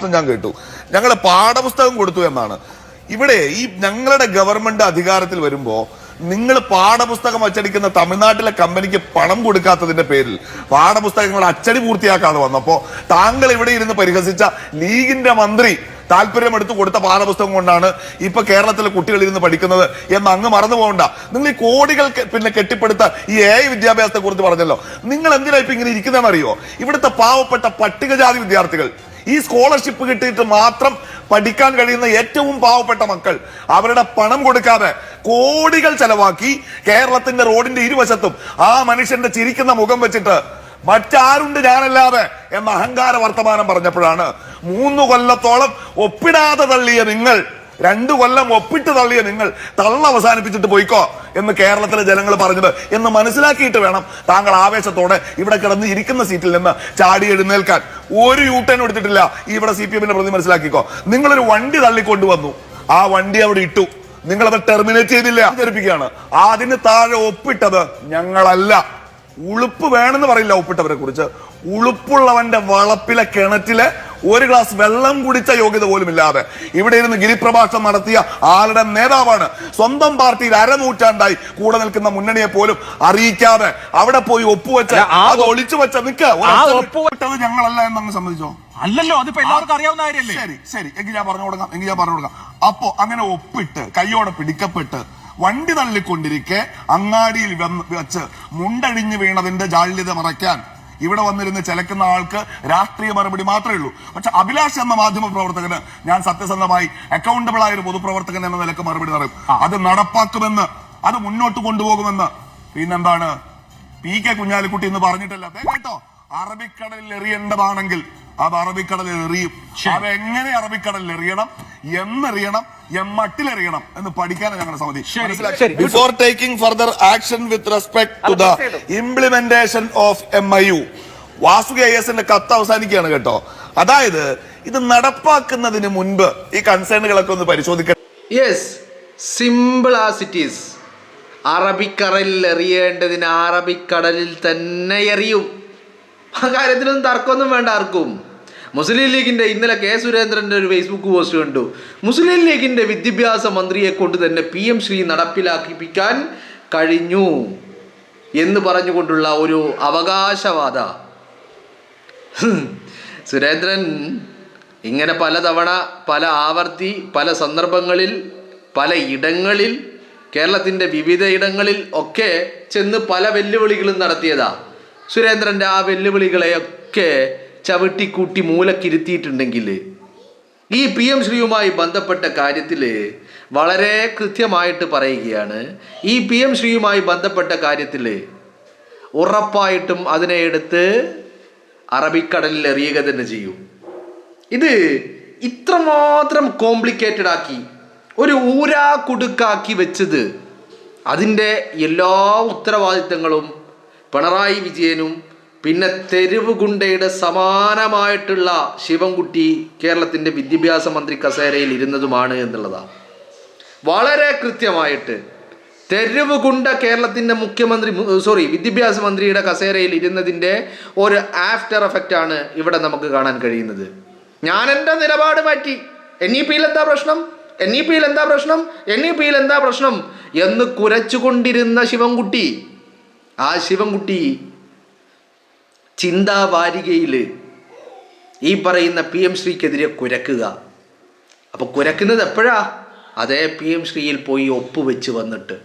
പ്രഭാഷണം ഞാൻ കേട്ടു. ഞങ്ങൾ പാഠപുസ്തകം കൊടുത്തു എന്നാണ്. ഇവിടെ ഈ ഞങ്ങളുടെ ഗവൺമെന്റ് അധികാരത്തിൽ വരുമ്പോ നിങ്ങൾ പാഠപുസ്തകം അച്ചടിക്കുന്ന തമിഴ്നാട്ടിലെ കമ്പനിക്ക് പണം കൊടുക്കാത്തതിന്റെ പേരിൽ പാഠപുസ്തകങ്ങൾ അച്ചടി പൂർത്തിയാക്കാതെ വന്നപ്പോ താങ്കൾ ഇവിടെ ഇരുന്ന് പരിഹസിച്ച ലീഗിന്റെ മന്ത്രി താല്പര്യമെടുത്ത് കൊടുത്ത പാഠപുസ്തകം കൊണ്ടാണ് ഇപ്പൊ കേരളത്തിലെ കുട്ടികൾ ഇരുന്ന് പഠിക്കുന്നത് എന്ന് അങ്ങ് മറന്നു പോകണ്ട. നിങ്ങൾ ഈ കോടികൾ കെട്ടിപ്പടുത്ത ഈ AI വിദ്യാഭ്യാസത്തെ കുറിച്ച് പറഞ്ഞല്ലോ. നിങ്ങൾ എന്തിനാ ഇപ്പൊ ഇങ്ങനെ ഇരിക്കുന്നതെന്ന് അറിയോ? ഇവിടുത്തെ പാവപ്പെട്ട പട്ടികജാതി വിദ്യാർത്ഥികൾ, ഈ സ്കോളർഷിപ്പ് കിട്ടിയിട്ട് മാത്രം പഠിക്കാൻ കഴിയുന്ന ഏറ്റവും പാവപ്പെട്ട മക്കൾ, അവരുടെ പണം കൊടുക്കാതെ കോടികൾ ചെലവാക്കി കേരളത്തിന്റെ റോഡിന്റെ ഇരുവശത്തും ആ മനുഷ്യന്റെ ചിരിക്കുന്ന മുഖം വെച്ചിട്ട് മറ്റാരുണ്ട് ഞാനല്ലാതെ എന്ന അഹങ്കാര വർത്തമാനം പറഞ്ഞപ്പോഴാണ് 3 കൊല്ലത്തോളം ഒപ്പിടാതെ തള്ളിയ നിങ്ങൾ, 2 കൊല്ലം ഒപ്പിട്ട് തള്ളിയ നിങ്ങൾ തള്ള അവസാനിപ്പിച്ചിട്ട് പോയിക്കോ എന്ന് കേരളത്തിലെ ജനങ്ങൾ പറഞ്ഞത് എന്ന് മനസ്സിലാക്കിയിട്ട് വേണം താങ്കൾ ആവേശത്തോടെ ഇവിടെ കിടന്ന് ഇരിക്കുന്ന സീറ്റിൽ നിന്ന് ചാടി എഴുന്നേൽക്കാൻ. ഒരു യൂട്ടേൺ എടുത്തിട്ടില്ല ഇവിടെ CPM-ന്റെ പ്രതി, മനസ്സിലാക്കിക്കോ. നിങ്ങളൊരു വണ്ടി തള്ളിക്കൊണ്ടുവന്നു, ആ വണ്ടി അവിടെ ഇട്ടു, നിങ്ങളത് ടെർമിനേറ്റ് ചെയ്തില്ല, ധരിപ്പിക്കുകയാണ്. അതിന് താഴെ ഒപ്പിട്ടത് ഞങ്ങളല്ല. ഉളുപ്പ് വേണമെന്ന് പറയില്ല ഒപ്പിട്ടവരെ കുറിച്ച്. ഉളുപ്പുള്ളവന്റെ വളപ്പിലെ കിണറ്റിലെ ഒരു ഗ്ലാസ് വെള്ളം കുടിച്ച യോഗ്യത പോലും ഇല്ലാതെ ഇവിടെ ഇരുന്ന് ഗിരിപ്രഭാഷണം നടത്തിയ ആളുടെ നേതാവാണ്. സ്വന്തം പാർട്ടിയിൽ അരനൂറ്റാണ്ടായി കൂടെ നിൽക്കുന്ന മുന്നണിയെ പോലും അറിയിക്കാതെ അവിടെ പോയി ഒപ്പുവെച്ച, അത് ഒളിച്ചു വെച്ച ഒപ്പിട്ടത് ഞങ്ങളല്ല എന്നങ്ങ് സമ്മതിച്ചോ? അല്ലല്ലോ, അതിപ്പോ എല്ലാവർക്കും അറിയാവുന്ന കാര്യമല്ലേ? ശരി, എങ്കിൽ ഞാൻ പറഞ്ഞു കൊടുക്കാം. അപ്പോ അങ്ങനെ ഒപ്പിട്ട് കയ്യോടെ പിടിക്കപ്പെട്ട് വണ്ടി തള്ളിക്കൊണ്ടിരിക്കെ അങ്ങാടിയിൽ വെച്ച് മുണ്ടഴിഞ്ഞു വീണതിന്റെ ജാള്യത മറയ്ക്കാൻ ഇവിടെ വന്നിരുന്ന് ചിലക്കുന്ന ആൾക്ക് രാഷ്ട്രീയ മറുപടി മാത്രമേ ഉള്ളൂ. പക്ഷെ അഭിലാഷ് എന്ന മാധ്യമ പ്രവർത്തകന് ഞാൻ സത്യസന്ധമായി അക്കൗണ്ടബിൾ ആയ ഒരു പൊതുപ്രവർത്തകൻ എന്ന നിലക്ക് മറുപടി പറയും. അത് നടപ്പാക്കുമെന്ന്, അത് മുന്നോട്ട് കൊണ്ടുപോകുമെന്ന്. പിന്നെന്താണ് PK കുഞ്ഞാലിക്കുട്ടി എന്ന് പറഞ്ഞിട്ടല്ല കേട്ടോ. അറബിക്കടലിൽ എറിയേണ്ടതാണെങ്കിൽ അത് അറബിക്കടലിൽ എറിയും. അതെങ്ങനെ അറബിക്കടലിൽ എറിയണം, എന്നെറിയണം, എമ്മട്ടിലെറിയണം എന്ന് പഠിക്കാനാണ് ഞങ്ങളുടെ സമിതി. Before taking further action with respect to the implementation of MIU, Vasuki IAS കത്ത് അവസാനിക്കുകയാണ് കേട്ടോ. അതായത് ഇത് നടപ്പാക്കുന്നതിന് മുൻപ് ഈ കൺസേണുകളൊക്കെ ഒന്ന് പരിശോധിക്കണം. Yes, simple as it is. അറബിക്കടലിൽ എറിയേണ്ടതിന് അറബിക്കടലിൽ തന്നെ എറിയും. ആ കാര്യത്തിലൊന്നും തർക്കമൊന്നും വേണ്ട ആർക്കും. മുസ്ലിം ലീഗിൻ്റെ ഇന്നലെ K. സുരേന്ദ്രൻ്റെ ഒരു ഫേസ്ബുക്ക് പോസ്റ്റ് കണ്ടു. മുസ്ലിം ലീഗിൻ്റെ വിദ്യാഭ്യാസ മന്ത്രിയെ കൊണ്ട് തന്നെ PM ശ്രീ നടപ്പിലാക്കിപ്പിക്കാൻ കഴിഞ്ഞു എന്ന് പറഞ്ഞുകൊണ്ടുള്ള ഒരു അവകാശവാദ. സുരേന്ദ്രൻ ഇങ്ങനെ പലതവണ, പല ആവർത്തി, പല സന്ദർഭങ്ങളിൽ, പല ഇടങ്ങളിൽ, കേരളത്തിൻ്റെ വിവിധ ഇടങ്ങളിൽ ഒക്കെ ചെന്ന് പല വെല്ലുവിളികളും നടത്തിയതാ. സുരേന്ദ്രൻ്റെ ആ വെല്ലുവിളികളെയൊക്കെ ചവിട്ടിക്കൂട്ടി മൂലക്കിരുത്തിയിട്ടുണ്ടെങ്കിൽ ഈ PM ശ്രീയുമായി ബന്ധപ്പെട്ട കാര്യത്തിൽ വളരെ കൃത്യമായിട്ട് പറയുകയാണ്. ഈ PM ശ്രീയുമായി ബന്ധപ്പെട്ട കാര്യത്തിൽ ഉറപ്പായിട്ടും അതിനെ എടുത്ത് അറബിക്കടലിൽ എറിയുക തന്നെ ചെയ്യും. ഇത് ഇത്രമാത്രം കോംപ്ലിക്കേറ്റഡ് ആക്കി, ഒരു ഊരാ കുടുക്കാക്കി വെച്ചത്, അതിൻ്റെ എല്ലാ ഉത്തരവാദിത്തങ്ങളും പിണറായി വിജയനും പിന്നെ തെരുവ് ഗുണ്ടയുടെ സമാനമായിട്ടുള്ള ശിവൻകുട്ടി കേരളത്തിൻ്റെ വിദ്യാഭ്യാസ മന്ത്രി കസേരയിൽ ഇരുന്നതുമാണ് എന്നുള്ളതാണ്. വളരെ കൃത്യമായിട്ട് തെരുവ് ഗുണ്ട കേരളത്തിൻ്റെ വിദ്യാഭ്യാസ മന്ത്രിയുടെ കസേരയിൽ ഇരുന്നതിൻ്റെ ഒരു ആഫ്റ്റർ എഫക്റ്റ് ആണ് ഇവിടെ നമുക്ക് കാണാൻ കഴിയുന്നത്. ഞാൻ എൻ്റെ നിലപാട് മാറ്റി, NEP-യിൽ എന്താ പ്രശ്നം എന്ന് കുരച്ചുകൊണ്ടിരുന്ന ശിവൻകുട്ടി, ആ ശിവൻകുട്ടി ചിന്താവാരികയിൽ ഈ പറയുന്ന PM ശ്രീക്കെതിരെ കുരക്കുക. അപ്പോൾ കുരക്കുന്നത് എപ്പോഴാ? അതേ PM ശ്രീയിൽ പോയി ഒപ്പുവെച്ച് വന്നിട്ട്,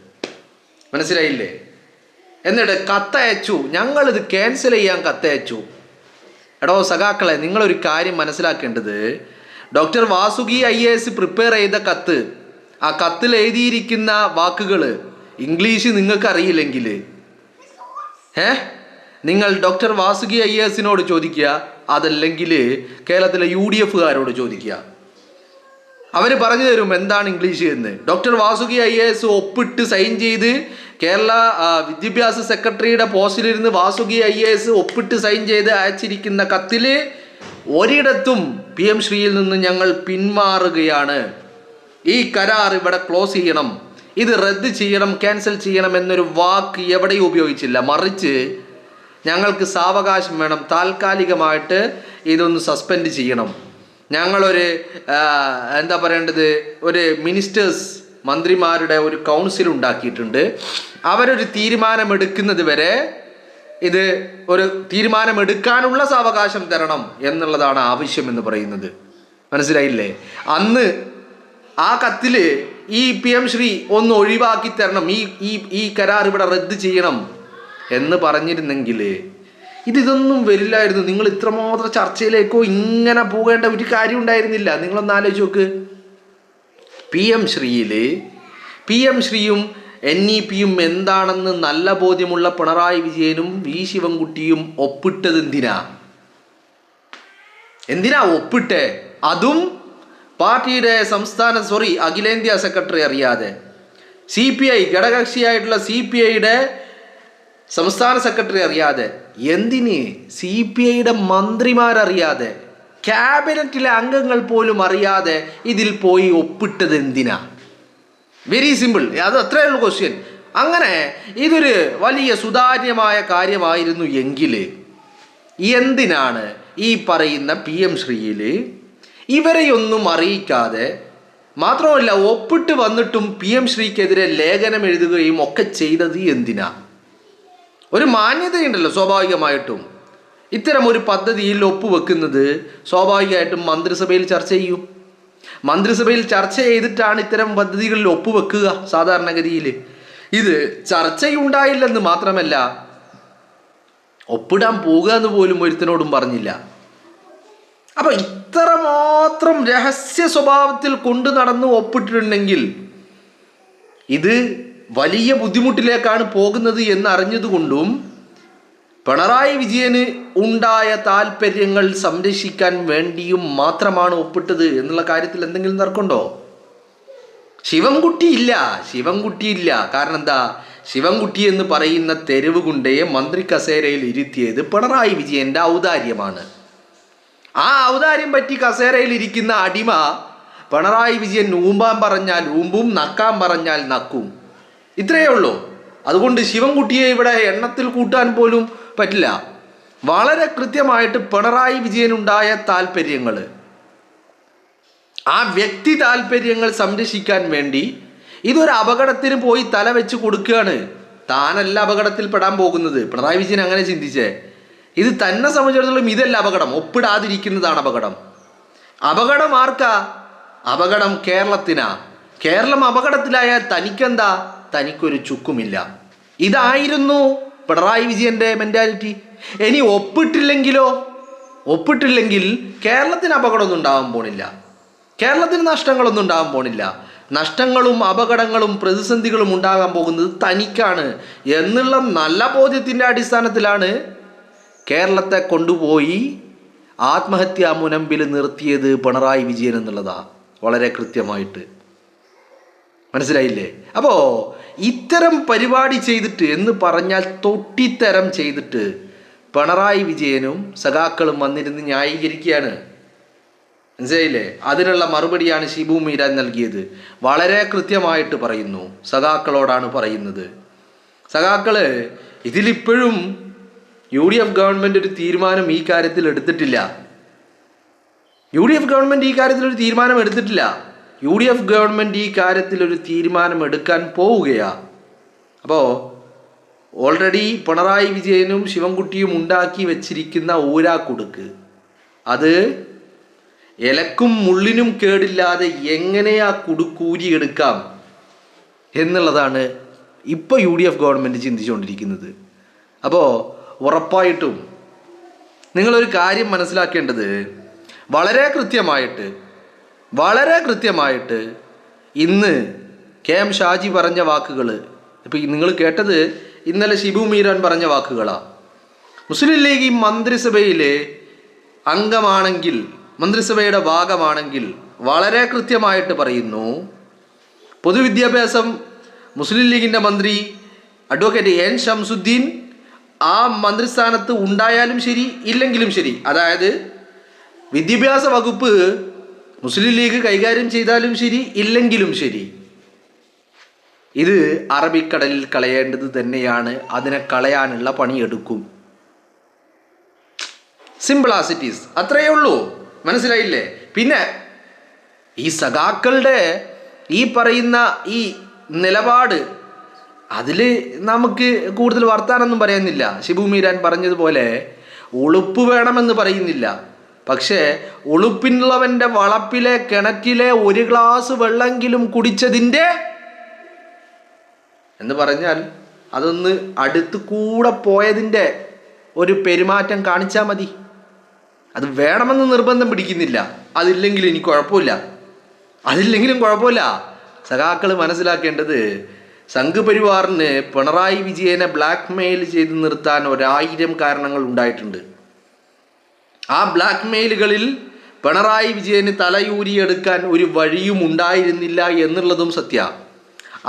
മനസ്സിലായില്ലേ? എന്നിട്ട് കത്തയച്ചു, ഞങ്ങളിത് ക്യാൻസൽ ചെയ്യാൻ കത്തയച്ചു. എടോ സഖാക്കളെ, നിങ്ങളൊരു കാര്യം മനസ്സിലാക്കേണ്ടത്, ഡോക്ടർ വാസുകി IAS പ്രിപ്പയർ ചെയ്ത കത്ത്, ആ കത്തിൽ എഴുതിയിരിക്കുന്ന വാക്കുകൾ ഇംഗ്ലീഷ് നിങ്ങൾക്ക് അറിയില്ലെങ്കിൽ നിങ്ങൾ ഡോക്ടർ വാസുകി IAS-നോട് ചോദിക്കുക, അതല്ലെങ്കിൽ കേരളത്തിലെ UDF-കാരോട് ചോദിക്കുക. അവർ പറഞ്ഞു തരും എന്താണ് ഇംഗ്ലീഷ് എന്ന്. ഡോക്ടർ വാസുകി IAS ഒപ്പിട്ട് സൈൻ ചെയ്ത് കേരള വിദ്യാഭ്യാസ സെക്രട്ടറിയുടെ പോസ്റ്റിലിരുന്ന് വാസുകി IAS ഒപ്പിട്ട് സൈൻ ചെയ്ത് അയച്ചിരിക്കുന്ന കത്തിൽ ഒരിടത്തും PM ശ്രീയിൽ നിന്ന് ഞങ്ങൾ പിന്മാറുകയാണ്, ഈ കരാർ ഇവിടെ ക്ലോസ് ചെയ്യണം, ഇത് റദ്ദ് ചെയ്യണം, ക്യാൻസൽ ചെയ്യണം എന്നൊരു വാക്ക് എവിടെയും ഉപയോഗിച്ചില്ല. മറിച്ച് ഞങ്ങൾക്ക് സാവകാശം വേണം, താൽക്കാലികമായിട്ട് ഇതൊന്ന് സസ്പെൻഡ് ചെയ്യണം, ഞങ്ങളൊരു എന്താ പറയേണ്ടത്, ഒരു മിനിസ്റ്റേഴ്സ് മന്ത്രിമാരുടെ ഒരു കൗൺസിൽ ഉണ്ടാക്കിയിട്ടുണ്ട്. അവരൊരു തീരുമാനമെടുക്കുന്നത് വരെ ഇത് ഒരു തീരുമാനമെടുക്കാനുള്ള സാവകാശം തരണം എന്നുള്ളതാണ് ആവശ്യം എന്ന് പറയുന്നത്. മനസ്സിലായില്ലേ? അന്ന് ആ കത്തിൽ ഈ PM ശ്രീ ഒന്ന് ഒഴിവാക്കി തരണം, ഈ കരാർ ഇവിടെ റദ്ദ് ചെയ്യണം എന്ന് പറഞ്ഞിരുന്നെങ്കിൽ ഇതൊന്നും വരില്ലായിരുന്നു. നിങ്ങൾ ഇത്രമാത്രം ചർച്ചയിലേക്കോ ഇങ്ങനെ പോകേണ്ട ഒരു കാര്യം ഉണ്ടായിരുന്നില്ല. നിങ്ങളൊന്ന് ആലോചിച്ച് നോക്ക്. PM ശ്രീയും NEPയും എന്താണെന്ന് നല്ല ബോധ്യമുള്ള പിണറായി വിജയനും V ശിവൻകുട്ടിയും ഒപ്പിട്ടത് എന്തിനാ ഒപ്പിട്ടെ? അതും പാർട്ടിയുടെ അഖിലേന്ത്യാ സെക്രട്ടറി അറിയാതെ, CPI ഘടകകക്ഷിയായിട്ടുള്ള CPIയുടെ സംസ്ഥാന സെക്രട്ടറി അറിയാതെ, എന്തിന് CPIയുടെ മന്ത്രിമാരറിയാതെ, ക്യാബിനറ്റിലെ അംഗങ്ങൾ പോലും അറിയാതെ ഇതിൽ പോയി ഒപ്പിട്ടത് എന്തിനാ? വെരി സിമ്പിൾ, അത് അത്രയേ ഉള്ളൂ ക്വസ്റ്റ്യൻ. അങ്ങനെ ഇതൊരു വലിയ സുതാര്യമായ കാര്യമായിരുന്നു എങ്കിൽ എന്തിനാണ് ഈ പറയുന്ന PM ശ്രീയിൽ ഇവരെയൊന്നും അറിയിക്കാതെ, മാത്രമല്ല ഒപ്പിട്ട് വന്നിട്ടും PM ശ്രീക്കെതിരെ ലേഖനം എഴുതുകയും ഒക്കെ ചെയ്തത് എന്തിനാ? ഒരു മാന്യതയുണ്ടല്ലോ സ്വാഭാവികമായിട്ടും. ഇത്തരം ഒരു പദ്ധതിയിൽ ഒപ്പുവെക്കുന്നത് സ്വാഭാവികമായിട്ടും മന്ത്രിസഭയിൽ ചർച്ച ചെയ്യും. മന്ത്രിസഭയിൽ ചർച്ച ചെയ്തിട്ടാണ് ഇത്തരം പദ്ധതികളിൽ ഒപ്പുവെക്കുക സാധാരണഗതിയിൽ. ഇത് ചർച്ചയുണ്ടായില്ലെന്ന് മാത്രമല്ല, ഒപ്പിടാൻ പോകുക എന്ന് പോലും ഒരുത്തനോടും പറഞ്ഞില്ല. അപ്പൊ ഇത്രമാത്രം രഹസ്യ സ്വഭാവത്തിൽ കൊണ്ടു നടന്ന് ഒപ്പിട്ടിട്ടുണ്ടെങ്കിൽ ഇത് വലിയ ബുദ്ധിമുട്ടിലേക്കാണ് പോകുന്നത് എന്ന് അറിഞ്ഞതുകൊണ്ടും പിണറായി വിജയന് ഉണ്ടായ താല്പര്യങ്ങൾ സംരക്ഷിക്കാൻ വേണ്ടിയും മാത്രമാണ് ഒപ്പിട്ടത് എന്നുള്ള കാര്യത്തിൽ എന്തെങ്കിലും തർക്കമുണ്ടോ? ശിവൻകുട്ടിയില്ല. കാരണം എന്താ? ശിവൻകുട്ടി എന്ന് പറയുന്ന തെരുവ് ഗുണ്ടയെ മന്ത്രി കസേരയിൽ ഇരുത്തിയത് പിണറായി വിജയന്റെ ഔദാര്യമാണ്. ആ ഔദാര്യം പറ്റി കസേരയിൽ ഇരിക്കുന്ന അടിമ പിണറായി വിജയൻ ഊമ്പാൻ പറഞ്ഞാൽ ഊമ്പും, നക്കാൻ പറഞ്ഞാൽ നക്കും. ഇത്രയേ ഉള്ളൂ. അതുകൊണ്ട് ശിവൻകുട്ടിയെ ഇവിടെ എണ്ണത്തിൽ കൂട്ടാൻ പോലും പറ്റില്ല. വളരെ കൃത്യമായിട്ട് പിണറായി വിജയനുണ്ടായ താല്പര്യങ്ങൾ, ആ വ്യക്തി താല്പര്യങ്ങൾ സംരക്ഷിക്കാൻ വേണ്ടി ഇതൊരു അപകടത്തിന് പോയി തല വെച്ച് കൊടുക്കുകയാണ്. താനല്ല അപകടത്തിൽ പെടാൻ പോകുന്നത്. പിണറായി വിജയൻ അങ്ങനെ ചിന്തിച്ചേ. ഇത് തന്നെ സംബന്ധിച്ചിടത്തോളം ഇതല്ല അപകടം, ഒപ്പിടാതിരിക്കുന്നതാണ് അപകടം. അപകടം ആർക്കാ? അപകടം കേരളത്തിനാ. കേരളം അപകടത്തിലായാൽ തനിക്കെന്താ? തനിക്കൊരു ചുക്കുമില്ല. ഇതായിരുന്നു പിണറായി വിജയന്റെ മെന്റാലിറ്റി. ഇനി ഒപ്പിട്ടില്ലെങ്കിൽ കേരളത്തിന് അപകടമൊന്നും ഉണ്ടാവാൻ പോണില്ല, കേരളത്തിന് നഷ്ടങ്ങളൊന്നും ഉണ്ടാകാൻ പോണില്ല. നഷ്ടങ്ങളും അപകടങ്ങളും പ്രതിസന്ധികളും ഉണ്ടാകാൻ പോകുന്നത് തനിക്കാണ് എന്നുള്ള നല്ല ബോധ്യത്തിൻ്റെ അടിസ്ഥാനത്തിലാണ് കേരളത്തെ കൊണ്ടുപോയി ആത്മഹത്യാ മുനമ്പിൽ നിർത്തിയത് പിണറായി വിജയൻ എന്നുള്ളതാ വളരെ കൃത്യമായിട്ട്. മനസ്സിലായില്ലേ? അപ്പോൾ ഇത്തരം പരിപാടി ചെയ്തിട്ട് എന്ന് പറഞ്ഞാൽ തൊട്ടിത്തരം ചെയ്തിട്ട് പിണറായി വിജയനും സഖാക്കളും വന്നിരുന്ന് ന്യായീകരിക്കുകയാണ്. മനസ്സിലായില്ലേ? അതിനുള്ള മറുപടിയാണ് ഷിബു മീരാൻ നൽകിയത്. വളരെ കൃത്യമായിട്ട് പറയുന്നു, സഖാക്കളോടാണ് പറയുന്നത്. സഖാക്കള് ഇതിലിപ്പോഴും UDF ഗവൺമെൻറ് ഒരു തീരുമാനം ഈ കാര്യത്തിൽ എടുത്തിട്ടില്ല. UDF ഗവൺമെൻറ് ഈ കാര്യത്തിൽ ഒരു തീരുമാനം എടുത്തിട്ടില്ല. UDF ഗവൺമെൻറ് ഈ കാര്യത്തിൽ ഒരു തീരുമാനം എടുക്കാൻ പോവുകയാണ്. അപ്പോൾ ഓൾറെഡി പിണറായി വിജയനും ശിവൻകുട്ടിയും ഉണ്ടാക്കി വെച്ചിരിക്കുന്ന ഊരാക്കുടുക്ക്, അത് ഇലക്കും മുള്ളിനും കേടില്ലാതെ എങ്ങനെ ആ കുടുക്കൂരിയെടുക്കാം എന്നുള്ളതാണ് ഇപ്പോൾ UDF ഗവൺമെൻറ് ചിന്തിച്ചുകൊണ്ടിരിക്കുന്നത്. അപ്പോൾ ഉറപ്പായിട്ടും നിങ്ങളൊരു കാര്യം മനസ്സിലാക്കേണ്ടത്, വളരെ കൃത്യമായിട്ട് ഇന്ന് KM ഷാജി പറഞ്ഞ വാക്കുകൾ, ഇപ്പോൾ നിങ്ങൾ കേട്ടത് ഇന്നലെ ഷിബു മീരാൻ പറഞ്ഞ വാക്കുകളാണ്. മുസ്ലിം ലീഗ് മന്ത്രിസഭയിലെ അംഗമാണെങ്കിൽ, മന്ത്രിസഭയുടെ ഭാഗമാണെങ്കിൽ വളരെ കൃത്യമായിട്ട് പറയുന്നു, പൊതുവിദ്യാഭ്യാസം മുസ്ലിം ലീഗിൻ്റെ മന്ത്രി അഡ്വക്കേറ്റ് N ഷംസുദ്ദീൻ ആ മന്ത്രിസ്ഥാനത്ത് ഉണ്ടായാലും ശരി ഇല്ലെങ്കിലും ശരി, അതായത് വിദ്യാഭ്യാസ വകുപ്പ് മുസ്ലിം ലീഗ് കൈകാര്യം ചെയ്താലും ശരി ഇല്ലെങ്കിലും ശരി, ഇത് അറബിക്കടലിൽ കളയേണ്ടത് തന്നെയാണ്. അതിനെ കളയാനുള്ള പണിയെടുക്കും. Simple as it is. അത്രയേ ഉള്ളൂ. മനസ്സിലായില്ലേ? പിന്നെ ഈ സഖാക്കളുടെ ഈ പറയുന്ന ഈ നിലപാട് അതിൽ നമുക്ക് കൂടുതൽ വർത്താനൊന്നും പറയുന്നില്ല. ഷിബു മീരാൻ പറഞ്ഞതുപോലെ ഉളുപ്പ് വേണമെന്ന് പറയുന്നില്ല. പക്ഷേ ഉളുപ്പിനുള്ളവൻ്റെ വളപ്പിലെ കിണറ്റിലെ ഒരു ഗ്ലാസ് വെള്ളമെങ്കിലും കുടിച്ചതിൻ്റെ എന്ന് പറഞ്ഞാൽ അതൊന്ന് അടുത്ത് കൂടെ പോയതിൻ്റെ ഒരു പെരുമാറ്റം കാണിച്ചാൽ മതി. അത് വേണമെന്ന് നിർബന്ധം പിടിക്കുന്നില്ല. അതില്ലെങ്കിലും എനിക്ക് കുഴപ്പമില്ല, അതില്ലെങ്കിലും കുഴപ്പമില്ല. സഖാക്കൾ മനസ്സിലാക്കേണ്ടത് സംഘ് പരിവാറിന് പിണറായി വിജയനെ ബ്ലാക്ക് മെയിൽ ചെയ്ത് നിർത്താൻ 1000 കാരണങ്ങൾ ഉണ്ടായിട്ടുണ്ട്. ആ ബ്ലാക്ക് മെയിലുകളിൽ പിണറായി വിജയന് തലയൂരിയെടുക്കാൻ ഒരു വഴിയും ഉണ്ടായിരുന്നില്ല എന്നുള്ളതും സത്യ.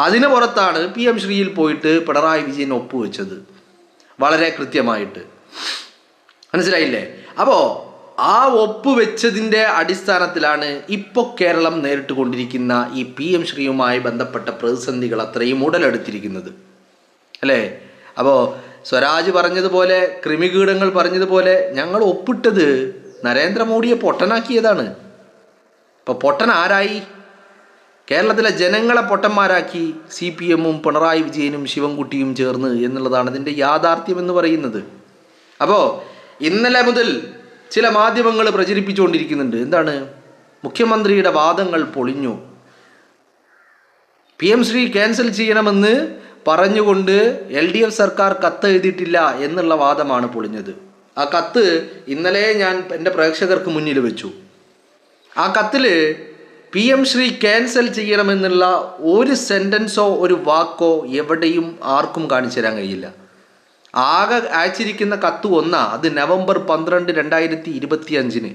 അതിന് പുറത്താണ് PM ശ്രീയിൽ പോയിട്ട് പിണറായി വിജയൻ ഒപ്പുവെച്ചത് വളരെ കൃത്യമായിട്ട്. മനസ്സിലായില്ലേ? അപ്പോൾ ആ ഒപ്പുവെച്ചതിൻ്റെ അടിസ്ഥാനത്തിലാണ് ഇപ്പോൾ കേരളം നേരിട്ട് കൊണ്ടിരിക്കുന്ന ഈ PM ശ്രീയുമായി ബന്ധപ്പെട്ട പ്രതിസന്ധികൾ അത്രയും ഉടലെടുത്തിരിക്കുന്നത്, അല്ലേ? അപ്പോൾ സ്വരാജ് പറഞ്ഞതുപോലെ, കൃമികീടങ്ങൾ പറഞ്ഞതുപോലെ, ഞങ്ങൾ ഒപ്പിട്ടത് നരേന്ദ്രമോദിയെ പൊട്ടനാക്കിയതാണ്. ഇപ്പോൾ പൊട്ടൻ ആരായി? കേരളത്തിലെ ജനങ്ങളെ പൊട്ടന്മാരാക്കി CPM-ഉം പിണറായി വിജയനും ശിവൻകുട്ടിയും ചേർന്ന് എന്നുള്ളതാണ് ഇതിൻ്റെ യാഥാർത്ഥ്യം എന്ന് പറയുന്നത്. അപ്പോൾ ഇന്നലെ മുതൽ ചില മാധ്യമങ്ങൾ പ്രചരിപ്പിച്ചുകൊണ്ടിരിക്കുന്നുണ്ട്. എന്താണ്? മുഖ്യമന്ത്രിയുടെ വാദങ്ങൾ പൊളിഞ്ഞു, PM ശ്രീ ക്യാൻസൽ ചെയ്യണമെന്ന് പറഞ്ഞുകൊണ്ട് LDF സർക്കാർ കത്ത് എഴുതിയിട്ടില്ല എന്നുള്ള വാദമാണ് പൊളിഞ്ഞത്. ആ കത്ത് ഇന്നലെ ഞാൻ എൻ്റെ പ്രേക്ഷകർക്ക് മുന്നിൽ വെച്ചു. ആ കത്തിൽ PM ശ്രീ ക്യാൻസൽ ചെയ്യണമെന്നുള്ള ഒരു സെൻറ്റൻസോ ഒരു വാക്കോ എവിടെയും ആർക്കും കാണിച്ചു തരാൻ കഴിയില്ല. ആകെ അയച്ചിരിക്കുന്ന കത്ത് ഒന്നാ, അത് നവംബർ 12, 2025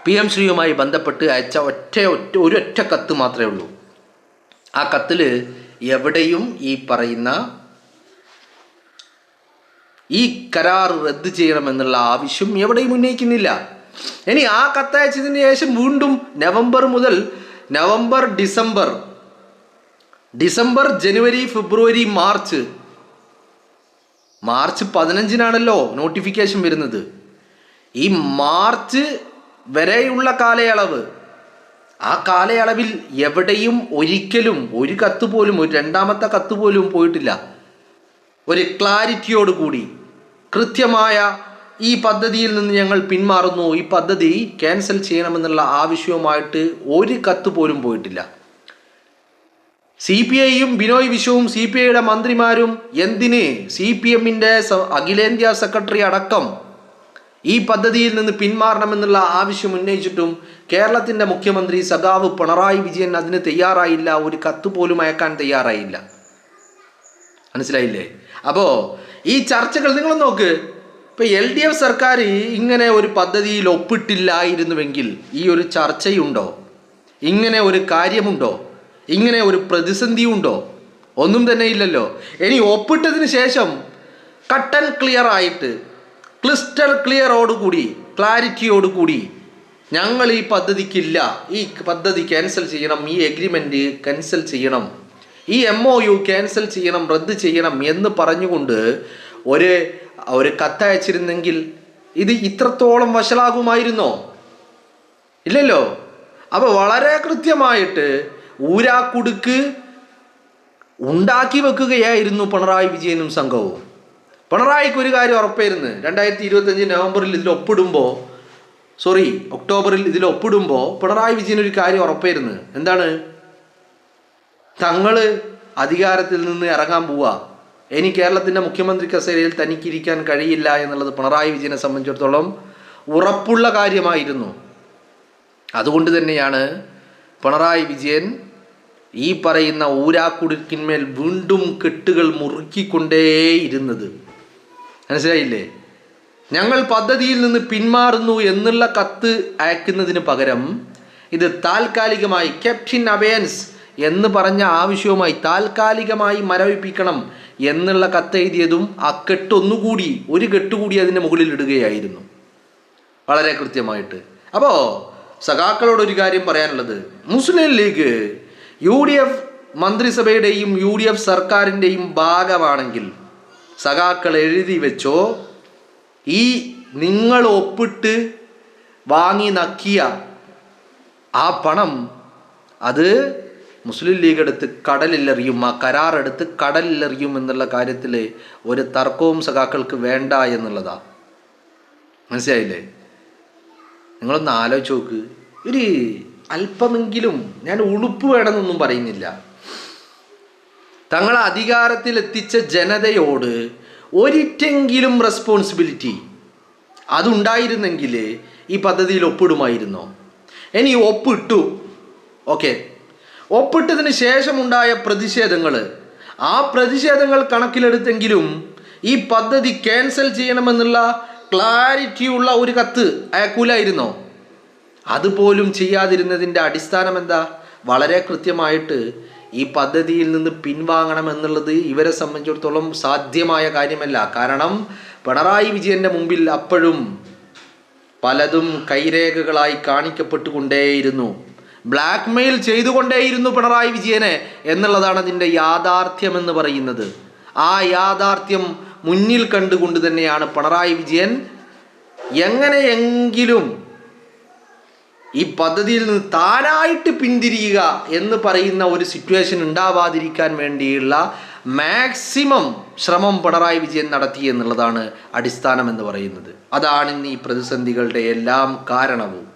PM ശ്രീയുമായി ബന്ധപ്പെട്ട് അയച്ച ഒരൊറ്റ കത്ത് മാത്രമേ ഉള്ളൂ. ആ കത്തിൽ എവിടെയും ഈ പറയുന്ന ഈ കരാർ റദ്ദ് ചെയ്യണമെന്നുള്ള ആവശ്യം എവിടെയും ഉന്നയിക്കുന്നില്ല. ഇനി ആ കത്തയച്ചതിന് ശേഷം വീണ്ടും നവംബർ മുതൽ നവംബർ, ഡിസംബർ, ജനുവരി, ഫെബ്രുവരി, മാർച്ച് 15 നോട്ടിഫിക്കേഷൻ വരുന്നത്. ഈ മാർച്ച് വരെയുള്ള കാലയളവ്, ആ കാലയളവിൽ എവിടെയും ഒരിക്കലും ഒരു കത്ത് പോലും, ഒരു രണ്ടാമത്തെ കത്ത് പോലും പോയിട്ടില്ല. ഒരു ക്ലാരിറ്റിയോട് കൂടി കൃത്യമായ ഈ പദ്ധതിയിൽ നിന്ന് ഞങ്ങൾ പിന്മാറുന്നു, ഈ പദ്ധതി ക്യാൻസൽ ചെയ്യണമെന്നുള്ള ആവശ്യവുമായിട്ട് ഒരു കത്ത് പോലും പോയിട്ടില്ല. CPI-യും ബിനോയ് വിശ്വവും CPI-യുടെ മന്ത്രിമാരും എന്തിന് CPM-ന്റെ അഖിലേന്ത്യാ സെക്രട്ടറി അടക്കം ഈ പദ്ധതിയിൽ നിന്ന് പിന്മാറണമെന്നുള്ള ആവശ്യം ഉന്നയിച്ചിട്ടും കേരളത്തിൻ്റെ മുഖ്യമന്ത്രി സഖാവ് പിണറായി വിജയൻ അതിന് തയ്യാറായില്ല, ഒരു കത്ത് പോലും അയക്കാൻ തയ്യാറായില്ല. മനസ്സിലായില്ലേ? അപ്പോൾ ഈ ചർച്ചകൾ നിങ്ങൾ നോക്ക്. ഇപ്പോൾ LDF സർക്കാർ ഇങ്ങനെ ഒരു പദ്ധതിയിൽ ഒപ്പിട്ടില്ലായിരുന്നുവെങ്കിൽ ഈ ഒരു ചർച്ചയുണ്ടോ? ഇങ്ങനെ ഒരു കാര്യമുണ്ടോ? ഇങ്ങനെ ഒരു പ്രതിസന്ധിയുണ്ടോ? ഒന്നും തന്നെ ഇല്ലല്ലോ. ഇനി ഒപ്പിട്ടതിന് ശേഷം കട്ട് ആൻഡ് ക്ലിയർ ആയിട്ട്, ക്രിസ്റ്റൽ ക്ലിയറോടുകൂടി, ക്ലാരിറ്റിയോടുകൂടി ഞങ്ങൾ ഈ പദ്ധതിക്കില്ല, ഈ പദ്ധതി ക്യാൻസൽ ചെയ്യണം, ഈ എഗ്രിമെൻറ്റ് ക്യാൻസൽ ചെയ്യണം, ഈ MOU ക്യാൻസൽ ചെയ്യണം, റദ്ദ് ചെയ്യണം എന്ന് പറഞ്ഞുകൊണ്ട് ഒരു കത്തയച്ചിരുന്നെങ്കിൽ ഇത് ഇത്രത്തോളം വഷളാകുമായിരുന്നോ? ഇല്ലല്ലോ. അപ്പോൾ വളരെ കൃത്യമായിട്ട് ഊരാക്കുടുക്ക് ഉണ്ടാക്കി വെക്കുകയായിരുന്നു പിണറായി വിജയനും സംഘവും. പിണറായിക്ക് ഒരു കാര്യം ഉറപ്പായിരുന്നു, 2025 നവംബറിൽ ഇതിൽ ഒപ്പിടുമ്പോൾ, ഒക്ടോബറിൽ ഇതിൽ ഒപ്പിടുമ്പോൾ പിണറായി വിജയൻ ഒരു കാര്യം ഉറപ്പായിരുന്നു. എന്താണ്? തങ്ങൾ അധികാരത്തിൽ നിന്ന് ഇറങ്ങാൻ പോവുക, ഇനി കേരളത്തിൻ്റെ മുഖ്യമന്ത്രി കസേരയിൽ തനിക്കിരിക്കാൻ കഴിയില്ല എന്നുള്ളത് പിണറായി വിജയനെ സംബന്ധിച്ചിടത്തോളം ഉറപ്പുള്ള കാര്യമായിരുന്നു. അതുകൊണ്ട് തന്നെയാണ് പിണറായി വിജയൻ ഈ പറയുന്ന ഊരാക്കുടുക്കിന്മേൽ വീണ്ടും കെട്ടുകൾ മുറുക്കിക്കൊണ്ടേയിരുന്നത്. മനസ്സിലായില്ലേ? ഞങ്ങൾ പദ്ധതിയിൽ നിന്ന് പിന്മാറുന്നു എന്നുള്ള കത്ത് അയക്കുന്നതിന് പകരം ഇത് താൽക്കാലികമായി ക്യാപ്റ്റൻ അബയൻസ് എന്ന് പറഞ്ഞ ആവശ്യവുമായി താൽക്കാലികമായി മരവിപ്പിക്കണം എന്നുള്ള കത്തെഴുതിയതും ആ കെട്ടൊന്നുകൂടി, ഒരു കെട്ടുകൂടി അതിൻ്റെ മുകളിൽ ഇടുകയായിരുന്നു വളരെ കൃത്യമായിട്ട്. അപ്പോൾ സഖാക്കളോടൊരു കാര്യം പറയാനുള്ളത്, മുസ്ലിം ലീഗ് UDF മന്ത്രിസഭയുടെയും UDF സർക്കാരിൻ്റെയും ഭാഗമാണെങ്കിൽ സഖാക്കൾ എഴുതി വെച്ചോ, ഈ നിങ്ങൾ ഒപ്പിട്ട് വാങ്ങി നക്കിയ ആ പണം അത് മുസ്ലിം ലീഗ് എടുത്ത് കടലിലെറിയും, ആ കരാറെടുത്ത് കടലിലെറിയും എന്നുള്ള കാര്യത്തിൽ ഒരു തർക്കവും സഖാക്കൾക്ക് വേണ്ട എന്നുള്ളതാ. മനസ്സിലായില്ലേ? നിങ്ങളൊന്ന് ആലോചിച്ച് നോക്ക്. ഒരു അല്പമെങ്കിലും, ഞാൻ ഉളുപ്പ് വേണമെന്നൊന്നും പറയുന്നില്ല, തങ്ങളെ അധികാരത്തിലെത്തിച്ച ജനതയോട് ഒരിറ്റെങ്കിലും റെസ്പോൺസിബിലിറ്റി അതുണ്ടായിരുന്നെങ്കിൽ ഈ പദ്ധതിയിൽ ഒപ്പിടുമായിരുന്നോ? ഇനി ഒപ്പിട്ടു, ഓക്കെ, ഒപ്പിട്ടതിന് ശേഷമുണ്ടായ പ്രതിഷേധങ്ങൾ, ആ പ്രതിഷേധങ്ങൾ കണക്കിലെടുത്തെങ്കിലും ഈ പദ്ധതി ക്യാൻസൽ ചെയ്യണമെന്നുള്ള ക്ലാരിറ്റിയുള്ള ഒരു കത്ത് അയക്കൂലായിരുന്നോ? അതുപോലും ചെയ്യാതിരുന്നതിൻ്റെ അടിസ്ഥാനം എന്താ? വളരെ കൃത്യമായിട്ട് ഈ പദ്ധതിയിൽ നിന്ന് പിൻവാങ്ങണമെന്നുള്ളത് ഇവരെ സംബന്ധിച്ചിടത്തോളം സാധ്യമായ കാര്യമല്ല. കാരണം പിണറായി വിജയൻ്റെ മുമ്പിൽ അപ്പോഴും പലതും കൈരേഖകളായി കാണിക്കപ്പെട്ടുകൊണ്ടേയിരുന്നു, ബ്ലാക്ക് മെയിൽ ചെയ്തുകൊണ്ടേയിരുന്നു പിണറായി വിജയനെ എന്നുള്ളതാണ് അതിൻ്റെ യാഥാർത്ഥ്യം എന്ന് പറയുന്നത്. ആ യാഥാർത്ഥ്യം മുന്നിൽ കണ്ടുകൊണ്ട് തന്നെയാണ് പിണറായി വിജയൻ എങ്ങനെയെങ്കിലും ഈ പദ്ധതിയിൽ നിന്ന് താനായിട്ട് പിന്തിരിയുക എന്ന് പറയുന്ന ഒരു സിറ്റുവേഷൻ ഉണ്ടാവാതിരിക്കാൻ വേണ്ടിയുള്ള മാക്സിമം ശ്രമം പിണറായി വിജയൻ നടത്തി എന്നുള്ളതാണ് അടിസ്ഥാനം എന്ന് പറയുന്നത്. അതാണ് ഇന്ന് ഈ പ്രതിസന്ധികളുടെ എല്ലാം കാരണവും.